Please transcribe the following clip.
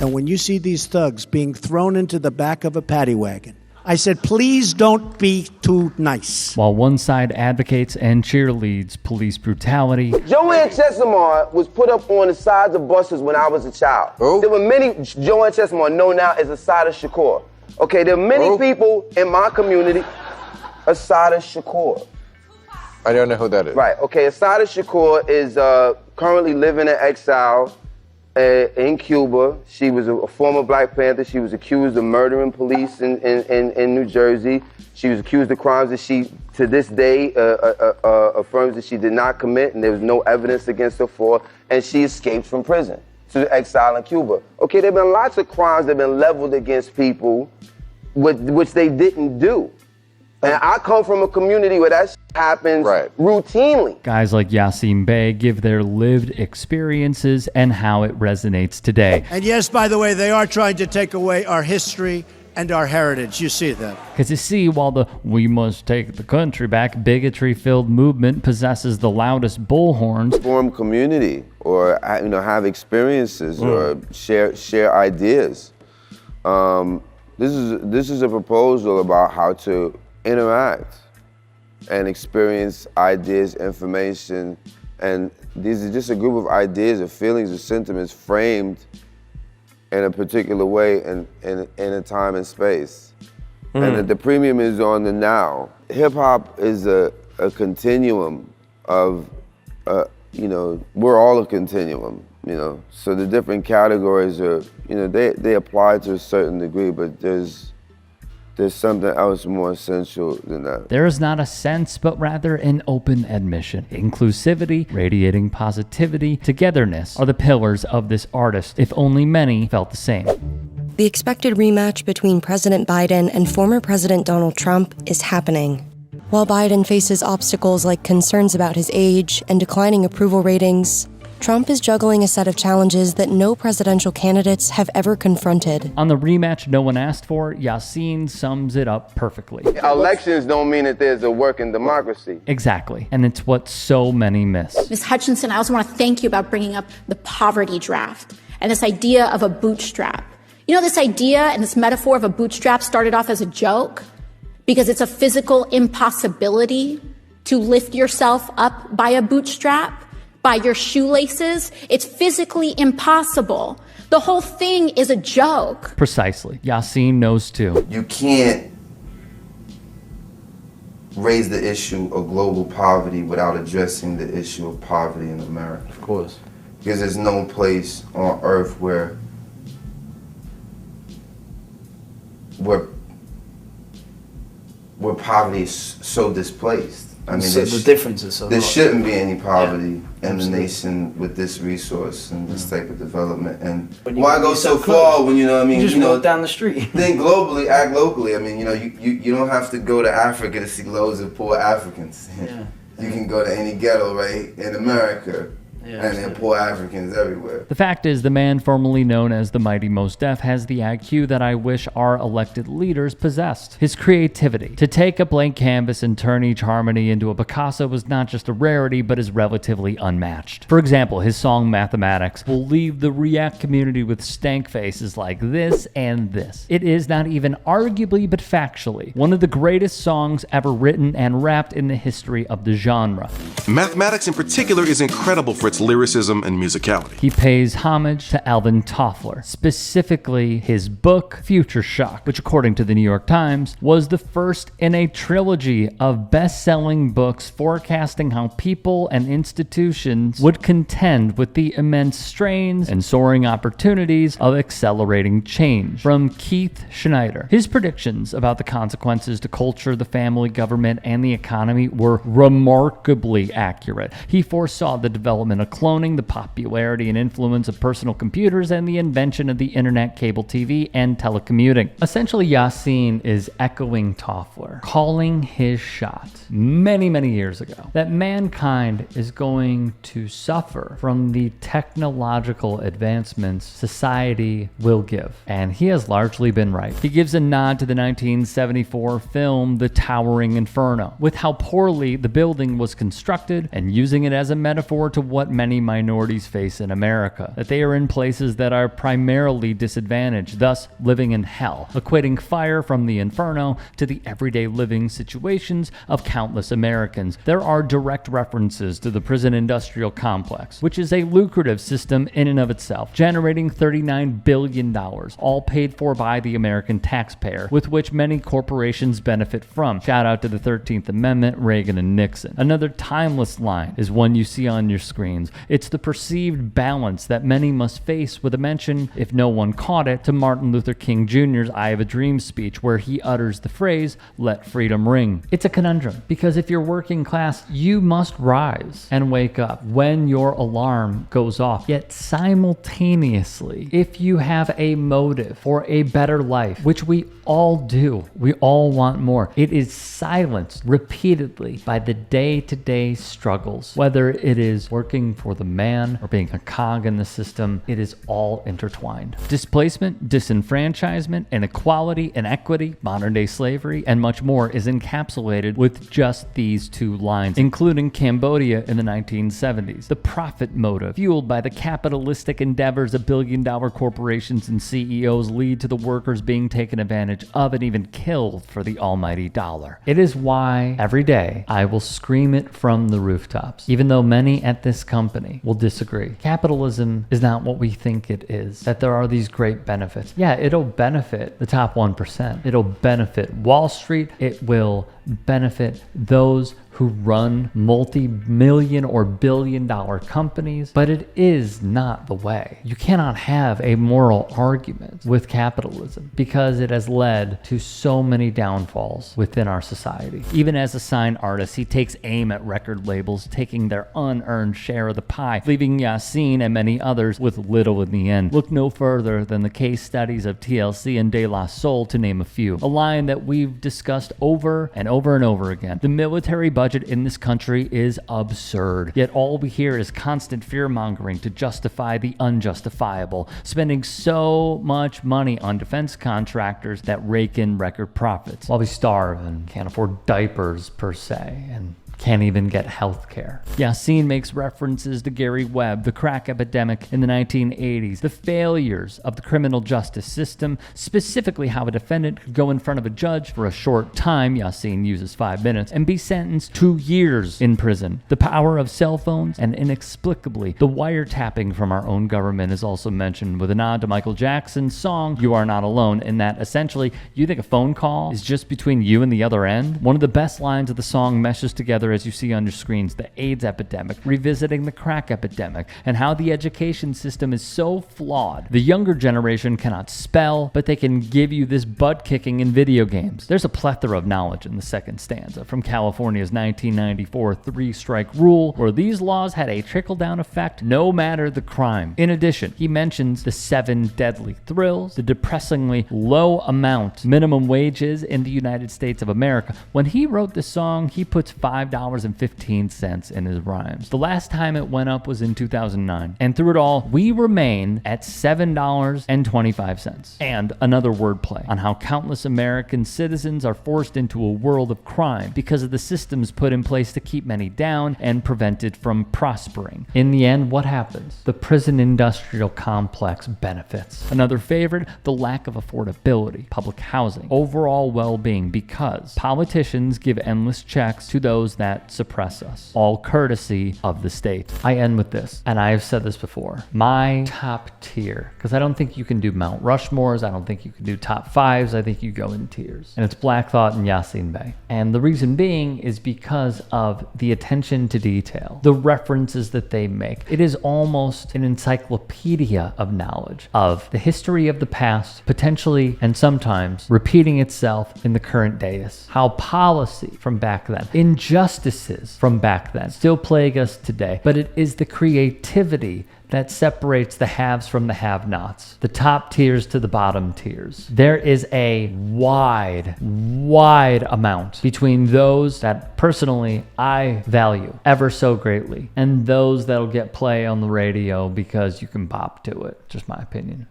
And when you see these thugs being thrown into the back of a paddy wagon, I said, please don't be too nice. While one side advocates and cheerleads police brutality, Joanne Chesimard was put up on the sides of buses when I was a child. Oh. There were many, Joanne Chesimard known now as Assata Shakur. Okay, there are many people in my community, Assata Shakur. I don't know who that is. Right, okay, Assata Shakur is currently living in exile in Cuba. She was a former Black Panther. She was accused of murdering police in New Jersey. She was accused of crimes that she, to this day, affirms that she did not commit, and there was no evidence against her for, and she escaped from prison to exile in Cuba. Okay, there have been lots of crimes that have been leveled against people which they didn't do. And I come from a community where that happens routinely. guys like Yasiin Bey give their lived experiences and how it resonates today. And yes, by the way, they are trying to take away our history and our heritage. You see that. Because you see, while the "we must take the country back" bigotry-filled movement possesses the loudest bullhorns, Form community, or have experiences, or share ideas. This is a proposal about how to interact and experience ideas, information, and these are just a group of ideas, of feelings, of sentiments framed in a particular way and in a time and space. And the premium is on the now. Hip hop is a continuum of, we're all a continuum, So the different categories are, they apply to a certain degree, but there's something else more essential than that. there is not a sense, but rather an open admission. Inclusivity, radiating positivity, togetherness are the pillars of this artist, if only many felt the same. The expected rematch between President Biden and former President Donald Trump is happening. While Biden faces obstacles like concerns about his age and declining approval ratings, Trump is juggling a set of challenges that no presidential candidates have ever confronted. On the rematch no one asked for, Yasiin sums it up perfectly. Elections don't mean that there's a working democracy. Exactly, and it's what so many miss. Ms. Hutchinson, I also want to thank you about bringing up the poverty draft and this idea of a bootstrap. This idea and this metaphor of a bootstrap started off as a joke because it's a physical impossibility to lift yourself up by a bootstrap, by your shoelaces. It's physically impossible. The whole thing is a joke. Precisely. Yasiin knows too. You can't raise the issue of global poverty without addressing the issue of poverty in America. Of course. Because there's no place on earth where poverty is so displaced. I mean, So the difference is so there large. shouldn't be any poverty in the Absolutely. nation with this resource and this type of development. And But you why can go be so so far close. when You just walk down the street. Think globally, act locally. I mean, you don't have to go to Africa to see loads of poor Africans. Yeah. You can go to any ghetto, right, in America, Yeah, and there are absolutely. poor Africans everywhere. The fact is, the man formerly known as the Mighty Mos Def has the IQ that I wish our elected leaders possessed. His creativity. To take a blank canvas and turn each harmony into a Picasso was not just a rarity, but is relatively unmatched. For example, his song Mathematics will leave the React community with stank faces like this and this. It is not even arguably, but factually, one of the greatest songs ever written and rapped in the history of the genre. Mathematics in particular is incredible for its lyricism and musicality. He pays homage to Alvin Toffler, specifically his book Future Shock, which according to the New York Times was the first in a trilogy of best-selling books forecasting how people and institutions would contend with the immense strains and soaring opportunities of accelerating change. From Keith Schneider. His predictions about the consequences to culture, the family, government, and the economy were remarkably accurate. He foresaw the development of cloning, the popularity and influence of personal computers, and the invention of the internet, cable TV, and telecommuting. Essentially, Yasiin is echoing Toffler, calling his shot many, many years ago, that mankind is going to suffer from the technological advancements society will give. And he has largely been right. He gives a nod to the 1974 film The Towering Inferno, with how poorly the building was constructed, and using it as a metaphor to what what many minorities face in America, that they are in places that are primarily disadvantaged, thus living in hell, equating fire from the inferno to the everyday living situations of countless Americans. There are direct references to the prison industrial complex, which is a lucrative system in and of itself, generating $39 billion, all paid for by the American taxpayer, with which many corporations benefit from. Shout out to the 13th Amendment, Reagan and Nixon. Another timeless line is one you see on your screens. It's the perceived balance that many must face, with a mention, if no one caught it, to Martin Luther King Jr.'s I Have a Dream speech, where he utters the phrase, "Let freedom ring." It's a conundrum, because if you're working class, you must rise and wake up when your alarm goes off. Yet simultaneously, if you have a motive for a better life, which we all do, we all want more, it is silenced repeatedly by the day-to-day struggles. Whether it is working for the man or being a cog in the system, it is all intertwined. Displacement, disenfranchisement, inequality, inequity, modern-day slavery, and much more is encapsulated with just these two lines, including Cambodia in the 1970s. The profit motive, fueled by the capitalistic endeavors of billion-dollar corporations and CEOs, lead to the workers being taken advantage of and even killed for the almighty dollar. It is why every day I will scream it from the rooftops, even though many at this company will disagree. Capitalism is not what we think it is, that there are these great benefits. Yeah, it'll benefit the top 1%. It'll benefit Wall Street. It will benefit those who run multi-million or billion-dollar companies, but it is not the way. You cannot have a moral argument with capitalism because it has led to so many downfalls within our society. Even as a sign artist, he takes aim at record labels, taking their unearned share of the pie, leaving Yasiin and many others with little in the end. Look no further than the case studies of TLC and De La Soul, to name a few. A line that we've discussed over and over and over again. The military budget in this country is absurd, yet all we hear is constant fear-mongering to justify the unjustifiable, spending so much money on defense contractors that rake in record profits, while we starve and can't afford diapers per se, and can't even get health care. Yasiin makes references to Gary Webb, the crack epidemic in the 1980s, the failures of the criminal justice system, specifically how a defendant could go in front of a judge for a short time, Yasiin uses 5 minutes, and be sentenced to years in prison. The power of cell phones, and inexplicably, the wiretapping from our own government is also mentioned, with a nod to Michael Jackson's song, "You Are Not Alone," in that essentially, you think a phone call is just between you and the other end? One of the best lines of the song meshes together, as you see on your screens, the AIDS epidemic, revisiting the crack epidemic, and how the education system is so flawed. The younger generation cannot spell, but they can give you this butt kicking in video games. There's a plethora of knowledge in the second stanza, from California's 1994 three-strike rule, where these laws had a trickle-down effect no matter the crime. In addition, he mentions the 7 deadly thrills, the depressingly low amount minimum wages in the United States of America. When he wrote this song, he puts $5.15 in his rhymes. The last time it went up was in 2009. And through it all, we remain at $7.25. And another wordplay on how countless American citizens are forced into a world of crime because of the systems put in place to keep many down and prevent it from prospering. In the end, what happens? The prison industrial complex benefits. Another favorite, the lack of affordability, public housing, overall well-being, because politicians give endless checks to those that suppress us, all courtesy of the state. I end with this, and I have said this before. My top tier, because I don't think you can do Mount Rushmores, I don't think you can do top 5s, I think you go in tiers. And it's Black Thought and Yasiin Bey. And the reason being is because of the attention to detail, the references that they make. It is almost an encyclopedia of knowledge of the history of the past, potentially and sometimes repeating itself in the current days. How policy from back then, injustices from back then still plague us today, but it is the creativity that separates the haves from the have-nots, the top tiers to the bottom tiers. There is a wide amount between those that personally I value ever so greatly and those that'll get play on the radio because you can bop to it. Just my opinion.